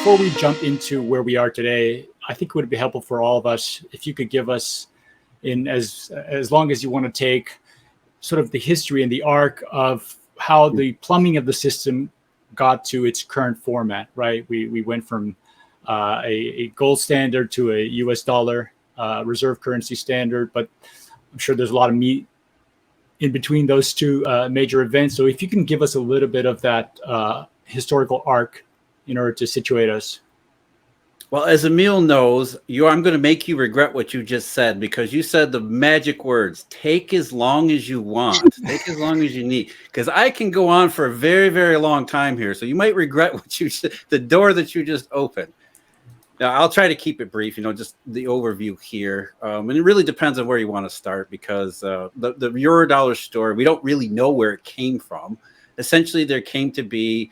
before we jump into where we are today, I think it would be helpful for all of us if you could give us, in as long as you want to take, sort of the history and the arc of how the plumbing of the system got to its current format, right? We went from a gold standard to a US dollar reserve currency standard, but I'm sure there's a lot of meat in between those two major events. So if you can give us a little bit of that historical arc in order to situate us. Well, as Emil knows, I'm going to make you regret what you just said, because you said the magic words: take as long as you want, take as long as you need. Because I can go on for a very, very long time here, so you might regret what you said, the door that you just opened. Now, I'll try to keep it brief, just the overview here. And it really depends on where you want to start, because the Eurodollar story, we don't really know where it came from. Essentially, there came to be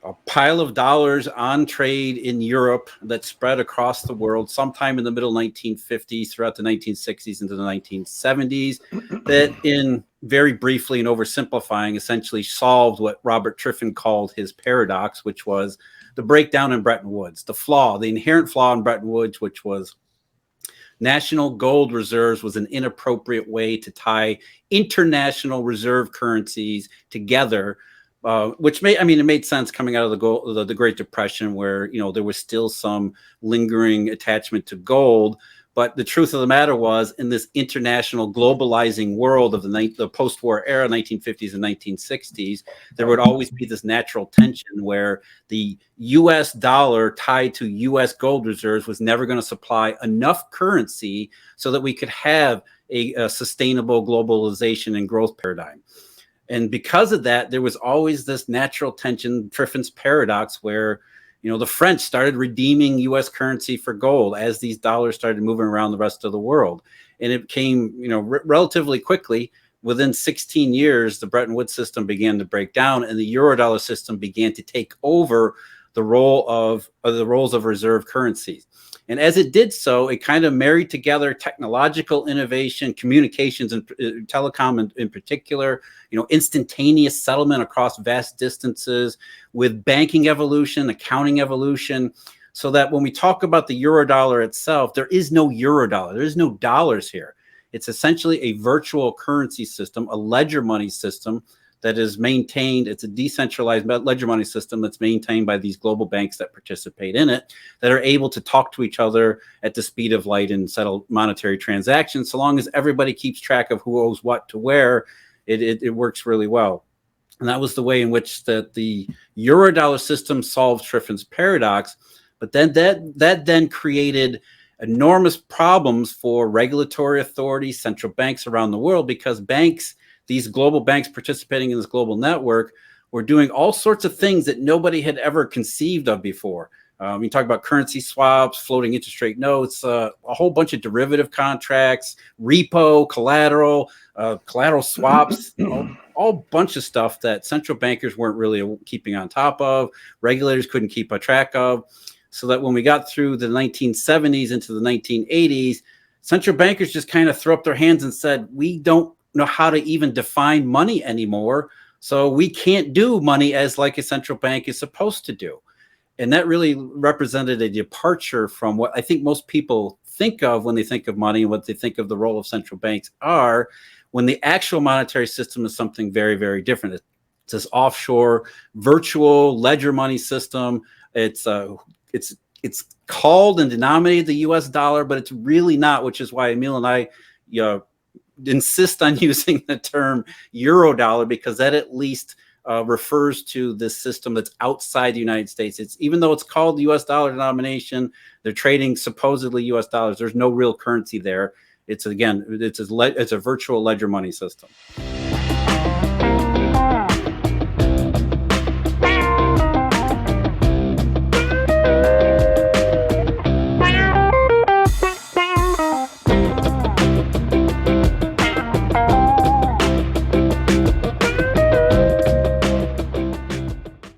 a pile of dollars on trade in Europe that spread across the world sometime in the middle 1950s, throughout the 1960s into the 1970s, that, in very briefly and oversimplifying, essentially solved what Robert Triffin called his paradox, which was the breakdown in Bretton Woods, the inherent flaw in Bretton Woods, which was national gold reserves was an inappropriate way to tie international reserve currencies together. Which it made sense coming out of the Great Depression, where there was still some lingering attachment to gold. But the truth of the matter was, in this international globalizing world of the post-war era, 1950s and 1960s, there would always be this natural tension where the U.S. dollar tied to U.S. gold reserves was never going to supply enough currency so that we could have a sustainable globalization and growth paradigm. And because of that, there was always this natural tension, Triffin's paradox, where, the French started redeeming U.S. currency for gold as these dollars started moving around the rest of the world. And it came, relatively quickly. Within 16 years, the Bretton Woods system began to break down, and the Eurodollar system began to take over the roles of reserve currencies. And as it did so, it kind of married together technological innovation, communications, and telecom in particular, instantaneous settlement across vast distances, with banking evolution, accounting evolution, so that when we talk about the Eurodollar itself, there is no Eurodollar. There is no dollars here. It's essentially a virtual currency system, a ledger money system that is maintained. It's a decentralized ledger money system that's maintained by these global banks that participate in it, that are able to talk to each other at the speed of light and settle monetary transactions. So long as everybody keeps track of who owes what to where, it works really well. And that was the way in which the Eurodollar system solved Triffin's paradox. But then that then created enormous problems for regulatory authorities, central banks around the world, because these global banks participating in this global network were doing all sorts of things that nobody had ever conceived of before. We talk about currency swaps, floating interest rate notes, a whole bunch of derivative contracts, repo, collateral swaps, all bunch of stuff that central bankers weren't really keeping on top of, regulators couldn't keep a track of. So that when we got through the 1970s into the 1980s, central bankers just kind of threw up their hands and said, we don't know how to even define money anymore, so we can't do money as like a central bank is supposed to do. And that really represented a departure from what I think most people think of when they think of money and what they think of the role of central banks are, when the actual monetary system is something very, very different. It's this offshore virtual ledger money system. It's called and denominated the US dollar, but it's really not, which is why Emil and I insist on using the term Eurodollar, because that at least refers to this system that's outside the United States. It's, even though it's called the US dollar denomination, they're trading supposedly US dollars. There's no real currency there. It's a virtual ledger money system.